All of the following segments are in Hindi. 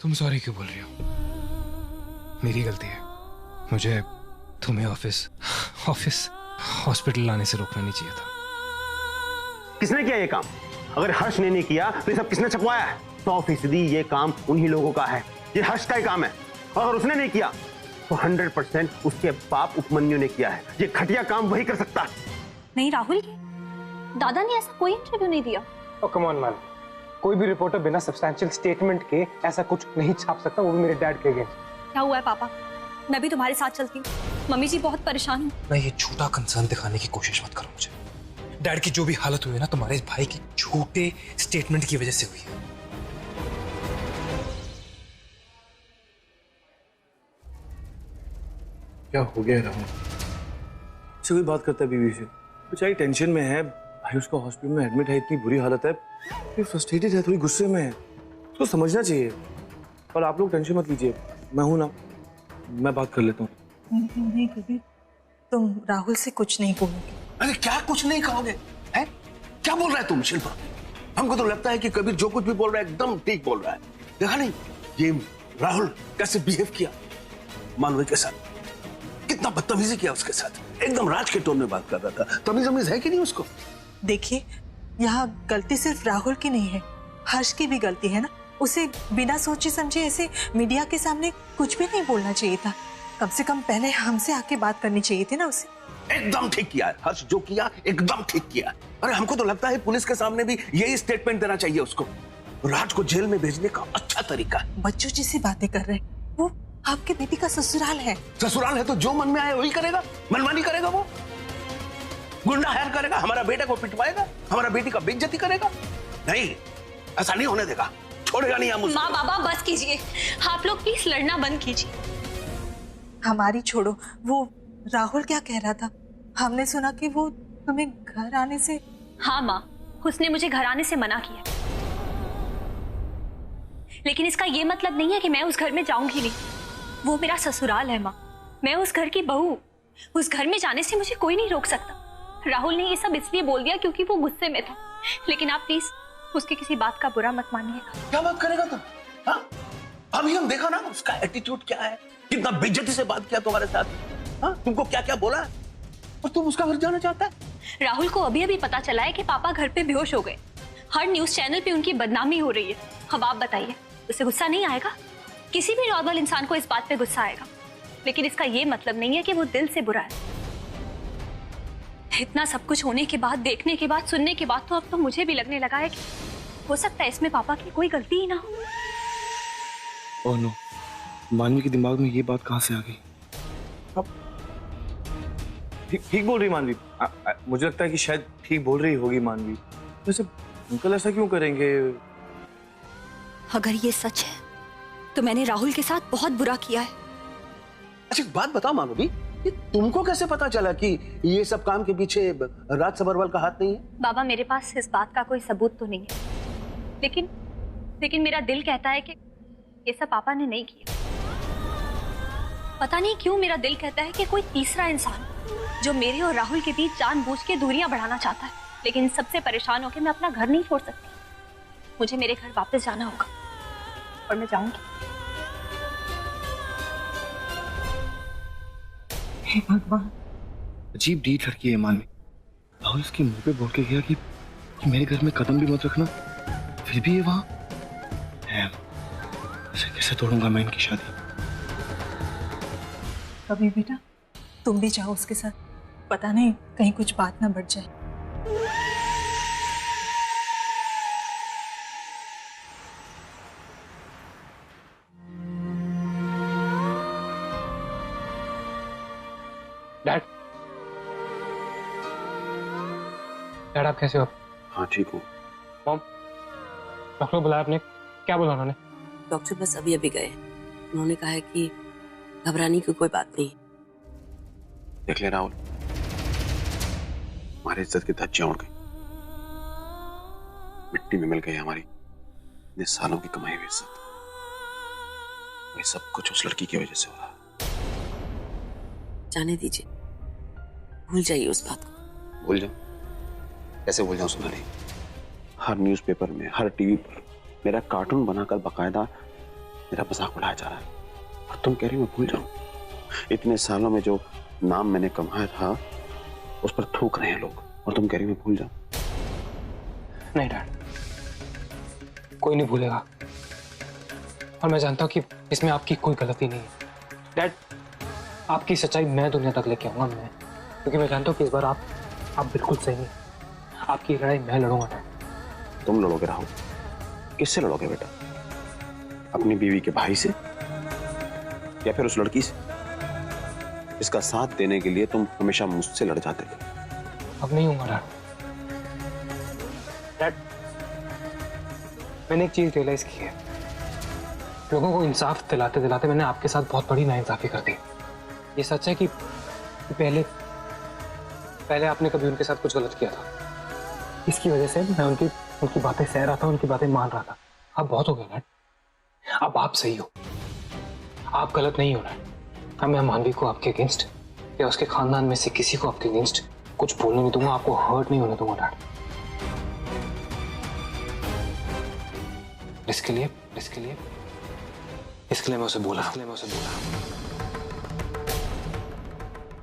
तुम सॉरी क्यों बोल रही हो? मेरी गलती है। मुझे तुम्हें ऑफिस हॉस्पिटल लाने से रोकना नहीं चाहिए था। किसने किया ये काम? अगर हर्ष ने नहीं किया तो ये सब किसने छपवाया है? 100% ये काम उन्हीं लोगों का है। ये हर्ष का ही काम है। अगर उसने नहीं किया तो 100% उसके बाप उपमन्यु ने किया है। ये घटिया काम वही कर सकता है। नहीं राहुल, दादा ने ऐसा कोई इंटरव्यू नहीं दिया। ओह कम ऑन मैन, कोई भी रिपोर्टर बिना सब्सटैंशियल स्टेटमेंट के ऐसा कुछ नहीं छाप सकता, वो भी मेरे डैड के अगेंस्ट। क्या हुआ है पापा? मैं भी तुम्हारे साथ चलती हूँ। मम्मी जी बहुत परेशान हूँ। मैं ये झूठा कंसर्न दिखाने की कोशिश मत करो मुझे। डैड की जो भी हालत हुई है ना, तुम्हारे भाई की झूठे स्टेटमेंट की वजह से हुई है। क्या हो गया राहुल? से कोई बात करता है बीवी से? बेचारी टेंशन में है, भाई उसका हॉस्पिटल में एडमिट है, इतनी बुरी हालत है, ये फ्रस्ट्रेटेड है, थोड़ी गुस्से में है, उसको समझना चाहिए। और आप लोग टेंशन मत लीजिए, मैं हूं ना, मैं बात कर लेता हूँ। नहीं कभी तुम राहुल से कुछ नहीं बोलोगे। अरे क्या कुछ नहीं कहोगे? हैं? क्या बोल रहा है तुम शिल्पा? हमको तो लगता है कि कबीर जो कुछ भी बोल रहा है एकदम ठीक बोल रहा है। देखा नहीं ये राहुल कैसे बिहेव किया मानवी के साथ, कितना बदतमीजी किया उसके साथ, एकदम राज के टोन में बात कर रहा था। तमीज है कि नहीं उसको? देखिए, यहाँ गलती सिर्फ राहुल की नहीं है, हर्ष की भी गलती है ना। उसे बिना सोचे समझे ऐसे मीडिया के सामने कुछ भी नहीं बोलना चाहिए था। कम से कम पहले हमसे आके बात करनी चाहिए थी ना उसे। एकदम ठीक किया है हर्ष, जो किया एकदम ठीक किया। अरे हमको तो लगता है पुलिस के सामने भी यही स्टेटमेंट देना चाहिए उसको। राज को जेल में भेजने का अच्छा तरीका। बच्चों जैसी बातें कर रहे हैं, वो आपके बेटी का ससुराल है। ससुराल है तो जो मन में आए वही करेगा, मनमानी करेगा, वो गुंडा हायर करेगा, हमारा बेटा को पिटवाएगा, हमारा बेटी का बेइज्जती करेगा। नहीं, ऐसा नहीं होने देगा, छोड़ेगा नहीं हम उसको। माँ बाबा बस कीजिए, आप लोग प्लीज लड़ना बंद कीजिए। हमारी छोड़ो, वो राहुल क्या कह रहा था? हमने सुना कि वो तुम्हें घर आने से। हाँ माँ, उसने मुझे घर आने से मना किया, लेकिन इसका ये मतलब नहीं है कि मैं उस घर में जाऊंगी नहीं। वो मेरा ससुराल है माँ, मैं उस घर की बहू। उस घर में जाने से मुझे कोई नहीं रोक सकता। राहुल ने ये सब इसलिए बोल दिया क्योंकि वो गुस्से में था, लेकिन आप प्लीज उसकी किसी बात का बुरा मत मानिएगा। क्या बात करेगा तुम? हाँ? अभी हम देखा ना उसका एटीट्यूड क्या है, कितना बेइज्जती से बात किया तुम्हारे साथ। हाँ? तुमको क्या क्या बोला और तुम उसका घर जाना चाहता है? राहुल को अभी अभी पता चला है कि पापा घर पे बेहोश हो गए। हर न्यूज चैनल पे उनकी बदनामी हो रही है। अब आप बताइए, उसे गुस्सा नहीं आएगा? किसी भी नॉर्मल इंसान को इस बात पे गुस्सा आएगा, लेकिन इसका ये मतलब नहीं है कि वो दिल से बुरा है। इतना सब कुछ होने के बाद, देखने के बाद, सुनने के बाद तो अब तो मुझे भी लगने लगा है कि हो सकता है इसमें पापा की कोई गलती ही ना हो। ओह नो, मानवी के दिमाग में ये बात कहाँ से आ गई? अब ठीक बोल रही मानवी। मुझे लगता है कि शायद ठीक बोल रही होगी मानवी। वैसे अंकल ऐसा क्यों करेंगे? अगर ये सच है तो मैंने राहुल के साथ बहुत बुरा किया है। अच्छा एक बात बताओ मानवी, ये तुमको कैसे पता चला कि ये सब काम के पीछे राज सबरवाल का हाथ नहीं है? बाबा, मेरे पास इस बात का कोई सबूत तो नहीं है, लेकिन मेरा दिल कहता है कि ये सब पापा ने नहीं किया। पता नहीं क्यों मेरा दिल कहता है कि कोई तीसरा इंसान जो मेरे और राहुल के बीच जानबूझ के दूरियां बढ़ाना चाहता है। लेकिन सबसे परेशान होकर मैं अपना घर नहीं छोड़ सकती। मुझे मेरे घर वापस जाना होगा और मैं जाऊंगी। हे भगवान, अजीब डीठ लड़की है मानवी। राहुल इसके मुंह पे बोल के गया कि मेरे घर में कदम भी मत रखना, फिर भी ये वहां है। कैसे तोड़ूंगा मैं इनकी शादी? कभी बेटा तुम भी जाओ उसके साथ, पता नहीं कहीं कुछ बात ना बढ़ जाए। डैड, आप कैसे हो? हाँ ठीक हूँ। मॉम, डॉक्टर को बुलाया आपने? क्या बोला उन्होंने? डॉक्टर बस अभी अभी गए। उन्होंने कहा है कि घबराने की कोई बात नहीं। देख ले राहुल, हमारी इज्जत की धज्जियां उड़ गई, मिट्टी में मिल गई हमारी इतने सालों की कमाई हुई इज्जत। ये सब कुछ उस लड़की की वजह से हो रहा है। जाने दीजिए, भूल जाइए उस बात को। भूल जाऊं? कैसे भूल जाऊं सुनारी? हर न्यूज़पेपर में, हर टीवी पर मेरा कार्टून बनाकर बकायदा मेरा मजाक उड़ाया जा रहा है और तुम कह रही हो मैं भूल जाऊं? इतने सालों में जो नाम मैंने कमाया था उस पर थूक रहे हैं लोग और तुम कह रही हो मैं भूल जाऊं? नहीं डैड, कोई नहीं भूलेगा। और मैं जानता हूं कि इसमें आपकी कोई गलती नहीं है डैड। आपकी सच्चाई मैं दुनिया तक लेके आऊंगा मैं, क्योंकि मैं जानता हूं कि इस बार आप बिल्कुल सही हैं। आपकी लड़ाई मैं लड़ूंगा डैड। तुम लड़ोगे राहुल? किससे लड़ोगे बेटा? अपनी बीवी के भाई से या फिर उस लड़की से इसका साथ देने के लिए तुम हमेशा मुझसे लड़ जाते थे? अब नहीं होगा डैड। मैंने एक चीज रियलाइज की है, लोगों को इंसाफ दिलाते दिलाते मैंने आपके साथ बहुत बड़ी नाइंसाफी कर दी। ये सच है कि पहले आपने कभी उनके साथ कुछ गलत किया था, इसकी वजह से मैं उनकी बातें सह रहा था, उनकी बातें मान रहा था। अब बहुत हो गया डैड, अब आप सही हो, आप गलत नहीं हो डैड। अब मैं मानवी को आपके अगेंस्ट या उसके खानदान में से किसी को आपके अगेंस्ट कुछ बोलने नहीं दूंगा, आपको हर्ट नहीं होने दूंगा डैड। इसके लिए मैं उसे बोला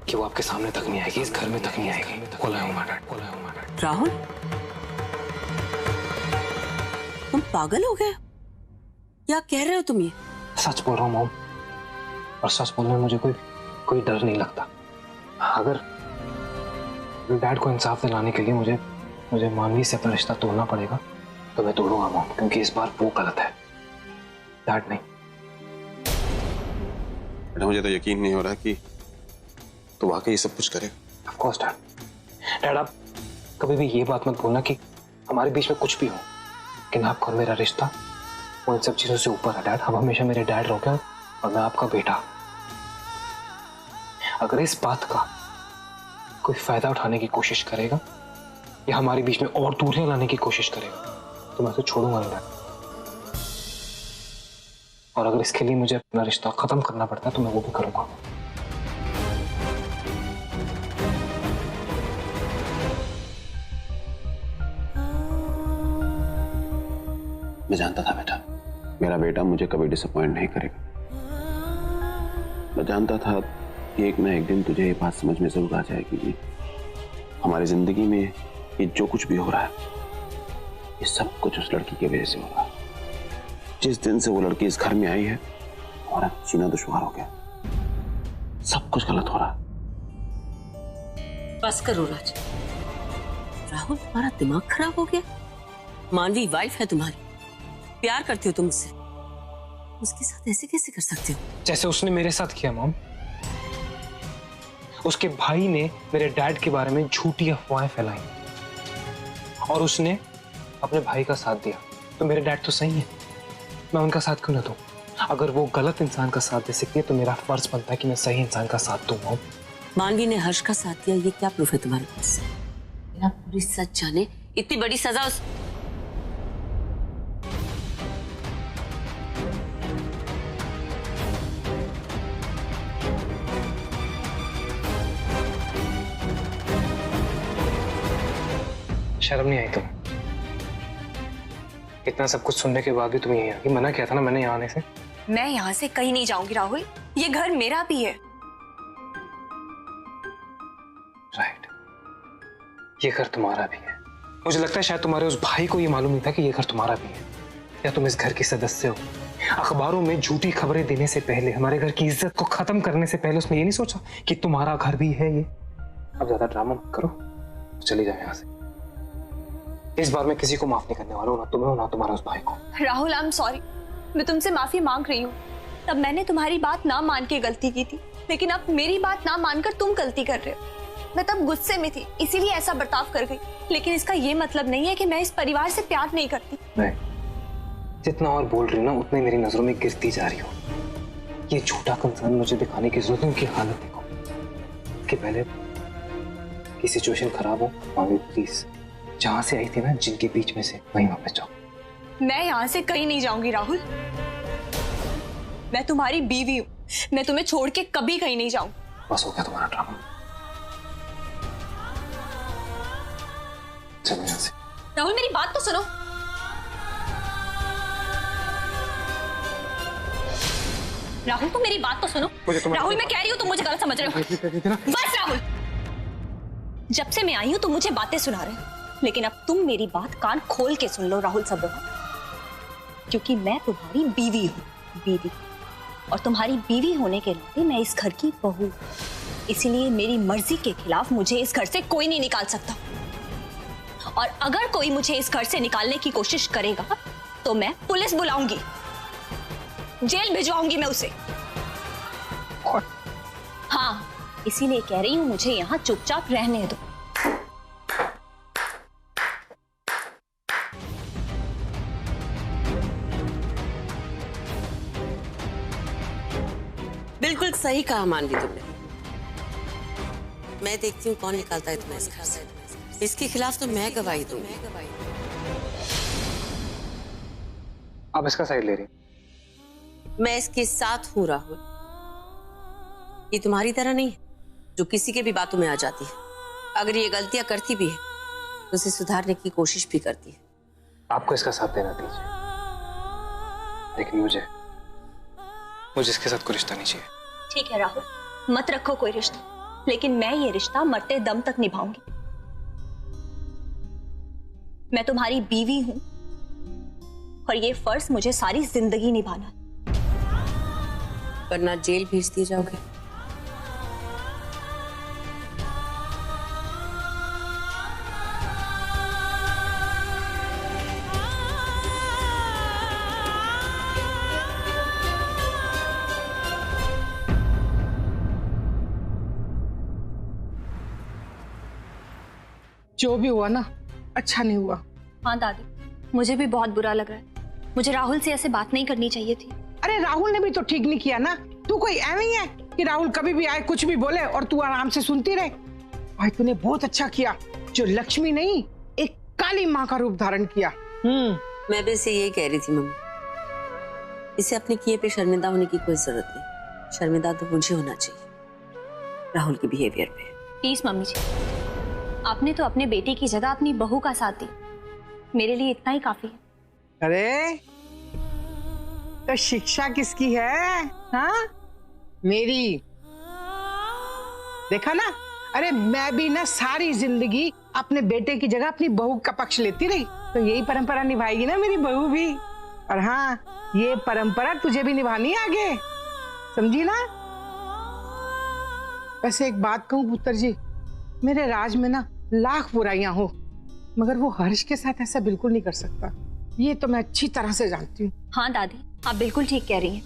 कि वो आपके सामने तक नहीं आएगी, इस घर में तक नहीं आएगी। बोला हूं डैड। राहुल, तुम पागल हो गए? क्या कह रहे हो तुम ये? सच बोल रहा हूँ मॉम, और सच बोलने में मुझे कोई डर नहीं लगता। अगर डैड को इंसाफ दिलाने के लिए मुझे मानवी से अपना रिश्ता तोड़ना पड़ेगा तो मैं तोड़ूंगा मॉम, क्योंकि इस बार वो गलत है, डैड नहीं। बेटा मुझे तो यकीन नहीं हो रहा कि तो वाकई ये सब कुछ करेगा। ऑफ कोर्स डैड, आप कभी भी ये बात मत बोलना कि हमारे बीच में कुछ भी हो, लेकिन आपका और मेरा रिश्ता वो इन सब चीजों से ऊपर है डैड। आप हमेशा मेरे डैड रहोगे और मैं आपका बेटा। अगर इस बात का कोई फायदा उठाने की कोशिश करेगा या हमारे बीच में और दूरियां लाने की कोशिश करेगा तो मैं उसे छोड़ूंगा नहीं डैड। और अगर इसके लिए मुझे अपना रिश्ता खत्म करना पड़ता है तो मैं वो भी करूंगा। मैं जानता था बेटा, मेरा बेटा मुझे कभी डिसअपॉइंट नहीं करेगा। मैं जानता था कि एक ना एक दिन तुझे ये बात समझ में जरूर आ जाएगी कि हमारी जिंदगी में ये जो कुछ भी हो रहा है ये सब कुछ उस लड़की की वजह से हो रहा है। जिस दिन से वो लड़की इस घर में आई है हमारा जीना दुश्वार हो गया, सब कुछ गलत हो रहा है। बस करो राज। राहुल, तुम्हारा दिमाग खराब हो गया? मानवी वाइफ है तुम्हारी, प्यार करती हो तुम उससे, उसके साथ ऐसे कैसे कर सकते हो? जैसे उसने मेरे साथ किया मॉम। उसके भाई ने मेरे डैड के बारे में झूठी अफवाहें फैलाई और उसने अपने भाई का साथ दिया। तो मेरे डैड तो सही है, मैं उनका साथ क्यों ना दूं? अगर वो गलत इंसान का साथ दे सकती है तो मेरा फर्ज बनता है कि मैं सही इंसान का साथ दूं। मॉम, मानवी ने हर्ष का साथ दिया, ये क्या प्रूफ है तुम्हारे पास? मेरा पूरी सच जाने इतनी बड़ी सजा उस शर्म नहीं आई तुम्हें? इतना सब कुछ सुनने के बाद भी तुम यहीं आ गई। मना किया था ना मैंने यहाँ आने से। मैं यहाँ से कहीं नहीं जाऊंगी राहुल, ये घर मेरा भी है। राइट, ये घर तुम्हारा भी है। मुझे लगता है शायद तुम्हारे उस भाई को ये मालूम नहीं था कि ये घर तुम्हारा भी है, या तुम इस घर के सदस्य हो। अखबारों में झूठी खबरें देने से पहले, हमारे घर की इज्जत को खत्म करने से पहले उसने ये नहीं सोचा कि तुम्हारा घर भी है ये। अब ज्यादा ड्रामा मत करो, चली जाओ यहाँ से। इस बार मैं किसी को माफ नहीं करने वाला हूँ, ना तुम्हें ना तुम्हारा उस भाई को। राहुल, आई एम सॉरी, मैं तुमसे माफी मांग रही हूँ। तब मैंने तुम्हारी बात ना मान के गलती की थी, लेकिन अब मेरी बात ना मानकर तुम गलती कर रहे हो। मैं तब गुस्से में थी, इसीलिए ऐसा बर्ताव कर गई, लेकिन इसका ये मतलब नहीं है कि मैं इस परिवार से प्यार नहीं करती। नहीं, जितना और बोल रही हो ना उतनी मेरी नजरों में गिरती जा रही हो। ये झूठा कंसर्न मुझे दिखाने की जरूरत है। उनकी हालत देखो, कि पहले की सिचुएशन खराब हो, मामी प्लीज जहां से आई थी ना, जिनके बीच में से, वहीं वापस जाओ। मैं यहाँ से कहीं नहीं जाऊंगी राहुल, मैं तुम्हारी बीवी हूँ, मैं तुम्हें छोड़ के कभी कहीं नहीं जाऊंगी। बस हो गया तुम्हारा ड्रामा, चलो यहाँ से। राहुल, मेरी बात तो सुनो। राहुल तुम मेरी बात तो सुनो। राहुल मैं कह रही हूँ तुम मुझे गलत समझ रहे हो। बस राहुल, जब से मैं आई हूँ तुम मुझे बातें सुना रहे हो, लेकिन अब तुम मेरी बात कान खोल के सुन लो राहुल सब्रवाल, क्योंकि मैं तुम्हारी बीवी हूँ, बीवी, और तुम्हारी बीवी होने के नाते मैं इस घर की बहू, इसीलिए मेरी मर्जी के खिलाफ मुझे इस घर से कोई नहीं निकाल सकता। और अगर कोई मुझे इस घर से निकालने की कोशिश करेगा तो मैं पुलिस बुलाऊंगी, जेल भिजवाऊंगी मैं उसे। हाँ, इसीलिए कह रही हूं मुझे यहां चुपचाप रहने दो। बिल्कुल सही कहा मानवी तुमने। मैं देखती हूँ कौन निकालता है तुम्हें इस घर से। इसके खिलाफ तो मैं गवाही दूंगी। आप इसका साइड ले रही? मैं इसके साथ हूं राहुल। ये तुम्हारी तरह नहीं है जो किसी के भी बातों में आ जाती है। अगर ये गलतियां करती भी है तो उसे सुधारने की कोशिश भी करती है। आपको इसका साथ देना दीजिए, लेकिन मुझे इसके साथ कोई रिश्ता नहीं चाहिए। ठीक है राहुल, मत रखो कोई रिश्ता, लेकिन मैं ये रिश्ता मरते दम तक निभाऊंगी। मैं तुम्हारी बीवी हूं और ये फर्ज मुझे सारी जिंदगी निभाना है। वरना जेल भेज दिए जाओगे। जो भी हुआ ना, अच्छा नहीं हुआ। हाँ दादी, मुझे भी बहुत बुरा लग रहा है। मुझे राहुल से ऐसे बात नहीं करनी चाहिए थी। अरे राहुल ने भी तो ठीक नहीं किया ना। तू कोई ऐਵੇਂ ही है कि राहुल कभी भी आए कुछ भी बोले और तू आराम से सुनती रहे। भाई तूने बहुत अच्छा किया जो लक्ष्मी नहीं एक काली माँ का रूप धारण किया। मैं भी इसे यही कह रही थी मम्मी। इसे अपने किए पे शर्मिंदा होने की कोई जरूरत नहीं। शर्मिंदा तो मुझे होना चाहिए राहुल के बिहेवियर पे। प्लीज मम्मी जी, आपने तो अपने बेटे की जगह अपनी बहू का साथ दी। मेरे लिए इतना ही काफी है। अरे तो शिक्षा किसकी है? हाँ, मेरी। देखा ना, अरे मैं भी ना सारी जिंदगी अपने बेटे की जगह अपनी बहू का पक्ष लेती रही, तो यही परंपरा निभाएगी ना मेरी बहू भी। और हाँ, ये परंपरा तुझे भी निभानी है आगे, समझी ना? वैसे एक बात कहूँ पुत्र जी, मेरे राज में ना लाख बुराइयां हो, मगर वो हर्ष के साथ ऐसा बिल्कुल नहीं कर सकता। ये तो मैं अच्छी तरह से जानती हूँ। हाँ दादी, आप बिल्कुल ठीक कह रही हैं।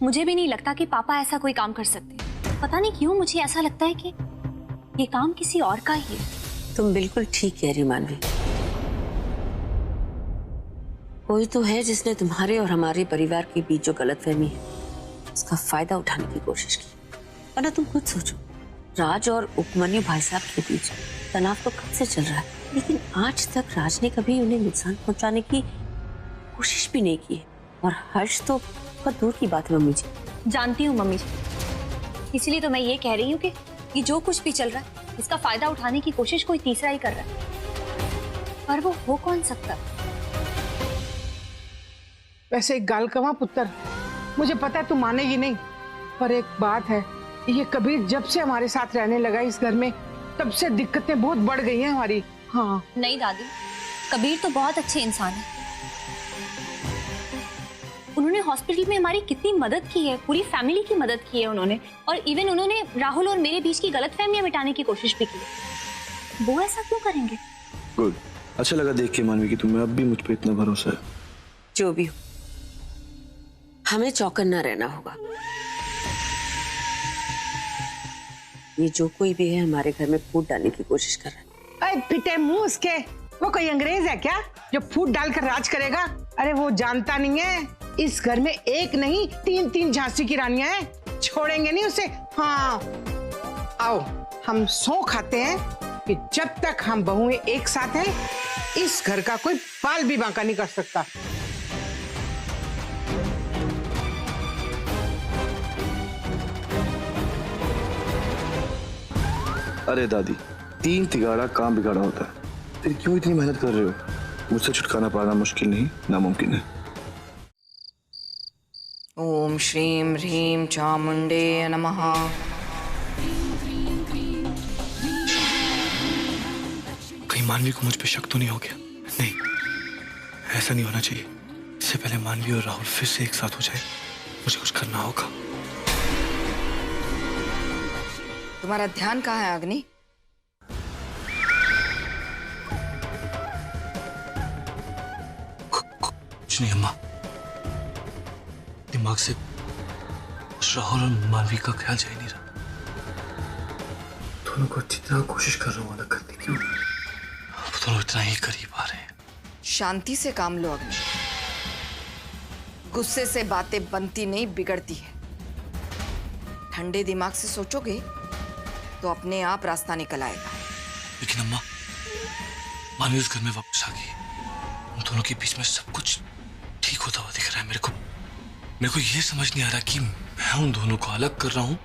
मुझे भी नहीं लगता कि पापा ऐसा कोई काम कर सकते। पता नहीं क्यों मुझे ऐसा लगता है कि ये काम किसी और का ही है। तुम बिल्कुल ठीक कह रही मानवी। कोई तो है जिसने तुम्हारे और हमारे परिवार के बीच जो गलतफहमी है उसका फायदा उठाने की कोशिश की। वरना तुम खुद सोचो, राज और उपमन्यु भाई साहब के बीच तनाव तो कब से चल रहा है, लेकिन आज तक राज ने कभी उन्हें नुकसान पहुंचाने की कोशिश भी नहीं की है। और हर्ष तो बहुत दूर की बात है मम्मी जी। जानती हूँ मम्मी जी, इसलिए तो मैं ये कह रही हूँ कि ये जो कुछ भी चल रहा है इसका फायदा उठाने की कोशिश कोई तीसरा ही कर रहा है। पर वो हो कौन सकता? वैसे एक गाल कवा पुत्र, मुझे पता है तू मानेगी नहीं, पर एक बात है, ये कबीर जब से हमारे साथ रहने लगा इस घर में तब से दिक्कतें बहुत बढ़ गई हैं हमारी। हाँ नहीं दादी, कबीर तो बहुत अच्छे इंसान है। उन्होंने हॉस्पिटल में हमारी कितनी मदद की है, पूरी फैमिली की मदद की है उन्होंने, और इवन उन्होंने राहुल और मेरे बीच की गलतफहमियां मिटाने की कोशिश भी की। वो ऐसा क्यों करेंगे? गुड, अच्छा लगा देख के मानवी कि तुम्हें अब भी मुझ पे इतना भरोसा है। जो भी हो, हमें चौकन्ना रहना होगा। ये जो कोई भी है हमारे घर में फूट डालने की कोशिश कर रहा है। अरे पिटे मुंह उसके, वो कोई अंग्रेज है क्या जो फूट डालकर राज करेगा? अरे वो जानता नहीं है इस घर में एक नहीं 3-3 झांसी की रानियां हैं, छोड़ेंगे नहीं उसे। हाँ आओ हम सौ खाते हैं कि जब तक हम बहुएं एक साथ हैं इस घर का कोई बाल भी बांका नहीं कर सकता। अरे दादी, 3 तिगाड़ा काम बिगाड़ा होता है, फिर क्यों इतनी मेहनत कर रहे हो? मुझसे छुटकारा पाना मुश्किल नहीं, नामुमकिन है। ओम श्रीम ह्रीम चामुंडे नमः। कहीं मानवी को मुझ पे शक तो नहीं हो गया? नहीं, ऐसा नहीं होना चाहिए। इससे पहले मानवी और राहुल फिर से एक साथ हो जाए, मुझे कुछ करना होगा। तुम्हारा ध्यान कहाँ है अग्नि? कुछ नहीं अम्मा, दिमाग से राहुल और मानवी का ख्याल जा ही नहीं रहा। दोनों को अच्छी तरह कोशिश कर रहा हूँ अलग करने की, अब दोनों इतना ही करीब आ रहे हैं। शांति से काम लो अग्नि, गुस्से से बातें बनती नहीं बिगड़ती है। ठंडे दिमाग से सोचोगे तो अपने आप रास्ता निकल आएगा। लेकिन अम्मा, मानवी उस घर में वापस आ गई, उन दोनों के बीच में सब कुछ ठीक होता हुआ दिख रहा है। मेरे को ये समझ नहीं आ रहा कि मैं उन दोनों को अलग कर रहा हूँ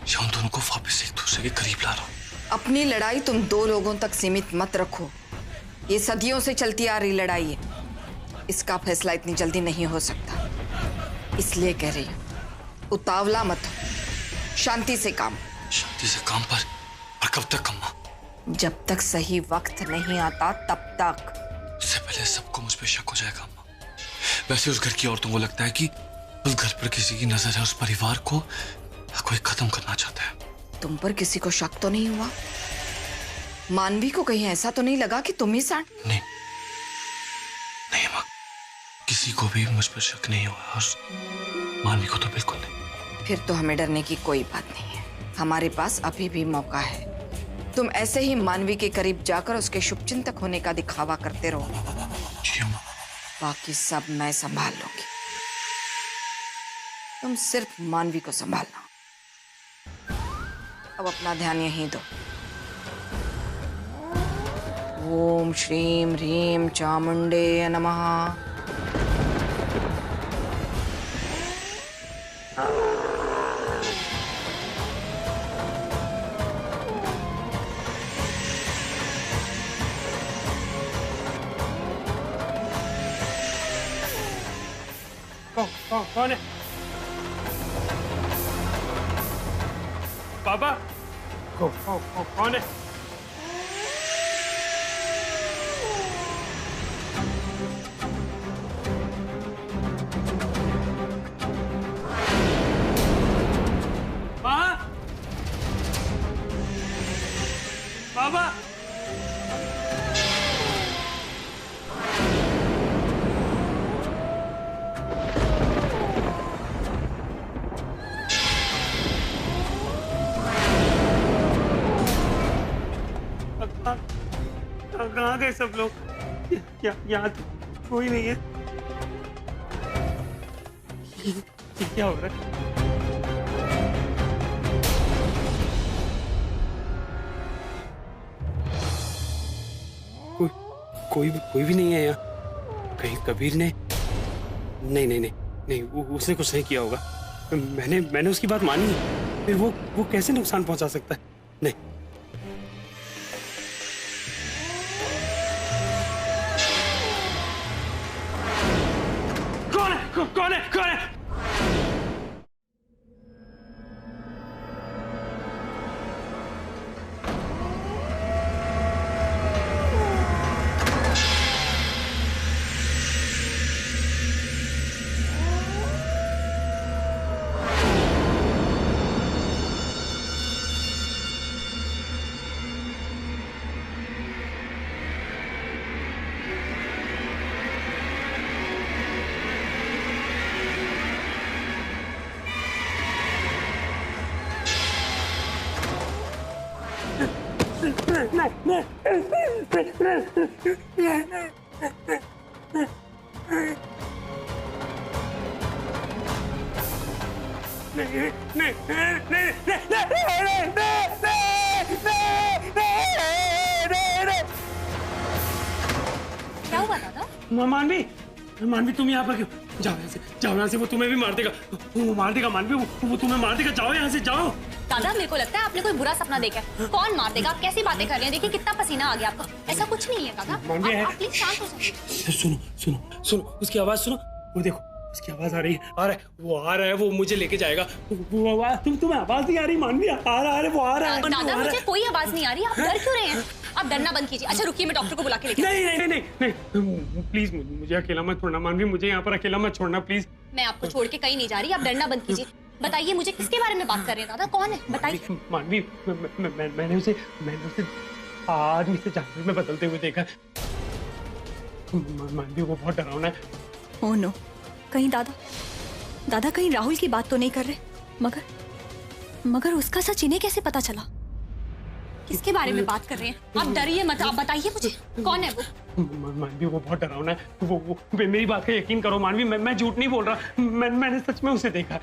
या उन दोनों को वापस एक दूसरे के करीब ला रहा हूँ। अपनी लड़ाई तुम दो लोगों तक सीमित मत रखो, ये सदियों से चलती आ रही लड़ाई है, इसका फैसला इतनी जल्दी नहीं हो सकता। इसलिए कह रही हूँ, उतावला मत हो, शांति से काम। शांति से काम पर कब तक अम्मा? जब तक सही वक्त नहीं आता तब तक। उससे पहले सबको मुझ पे शक हो जाएगा अम्मा। वैसे उस घर की औरतों को लगता है कि उस घर पर किसी की नजर है, उस परिवार को कोई खत्म करना चाहता है। तुम पर किसी को शक तो नहीं हुआ? मानवी को कहीं ऐसा तो नहीं लगा कि तुम ही सांड? नहीं अम्मा, किसी को भी मुझ पर शक नहीं हुआ और मानवी को तो बिल्कुल नहीं। फिर तो हमें डरने की कोई बात नहीं है, हमारे पास अभी भी मौका है। तुम ऐसे ही मानवी के करीब जाकर उसके शुभचिंतक होने का दिखावा करते रहो। जी अम्मा। बाकी सब मैं संभाल लूंगी, तुम सिर्फ मानवी को संभालना। अब अपना ध्यान यहीं दो। ओम श्रीम ह्रीम चामुंडे नमः। कौन है? बाबा कौन है? बाबा कहाँ गए सब लोग? यहाँ तो कोई नहीं है। ये क्या हो रहा है? कोई भी नहीं है यहाँ। कहीं कबीर ने नहीं उसने कुछ नहीं किया होगा। मैंने उसकी बात मानी, फिर वो कैसे नुकसान पहुंचा सकता है? नहीं। कौन है? क्या हुआ दादा? मानवी तुम यहाँ पर क्यों? जाओ यहाँ से, वो तुम्हें भी मार देगा। वो मार देगा मानवी, वो तुम्हें मार देगा। जाओ यहाँ से, जाओ। दादा मेरे को लगता है आपने कोई बुरा सपना देखा है। कौन मार देगा? आप कैसी बातें कर रहे हैं? देखिए कितना पसीना आ गया आपको। ऐसा कुछ नहीं है दादा, आप प्लीज शांत हो जाइए। सुनो उसकी आवाज सुनो। वो देखो उसकी आवाज आ रही है, आ रहा है, वो मुझे लेके जाएगा। वो आवाज तुम्हें आवाज नहीं आ रही मानवी? आ रहा है, वो आ रहा है। दादा मुझे कोई आवाज नहीं आ रही, आप डर क्यों रहे हैं? आप डरना बंद कीजिए। अच्छा रुकिए, मैं डॉक्टर को बुला के लेके नहीं प्लीज मुझे अकेला मत छोड़ना मानवी, मुझे यहाँ पर अकेला मत छोड़ना प्लीज। मैं आपको छोड़ के कहीं नहीं जा रही, आप डरना बंद कीजिए। बताइए मुझे किसके बारे में बात कर रहे हैं दादा, कौन है बताइए। मानवी मैंने उसे आदमी से जानवर में बदलते हुए देखा। मानवी वो बहुत डरावना है। ओह नो, कहीं दादा कहीं राहुल की बात तो नहीं कर रहे? मगर उसका सच इन्हें कैसे पता चला? किसके बारे में बात कर रहे हैं? आप डरिए मत, आप बताइए मुझे कौन है वो? मानवी वो बहुत डरावना है। वो मेरी बात का यकीन करो मानवी, मैं झूठ नहीं बोल रहा। मैंने सच में उसे देखा।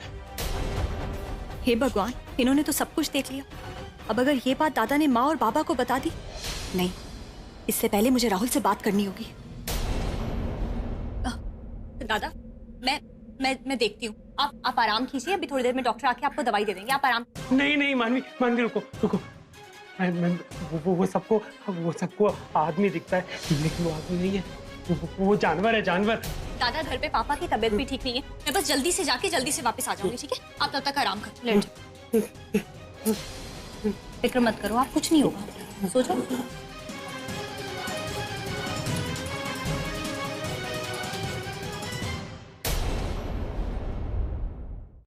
हे भगवान, इन्होंने तो सब कुछ देख लिया। अब अगर ये बात दादा ने माँ और बाबा को बता दी, नहीं, इससे पहले मुझे राहुल से बात करनी होगी। दादा मैं देखती हूँ, आप आराम कीजिए, अभी थोड़ी देर में डॉक्टर आके आपको दवाई दे देंगे, आप आराम। नहीं मानवी रुको। वो सबको आदमी दिखता है, लेकिन वो आदमी नहीं है, वो जानवर है, जानवर। दादा घर पे पापा की तबीयत भी ठीक नहीं है, मैं बस जल्दी से वापस आ जाऊंगी, ठीक है? आप तब तक आराम कर लेट। फिक्र मत करो, आप कुछ नहीं होगा, सो जाओ।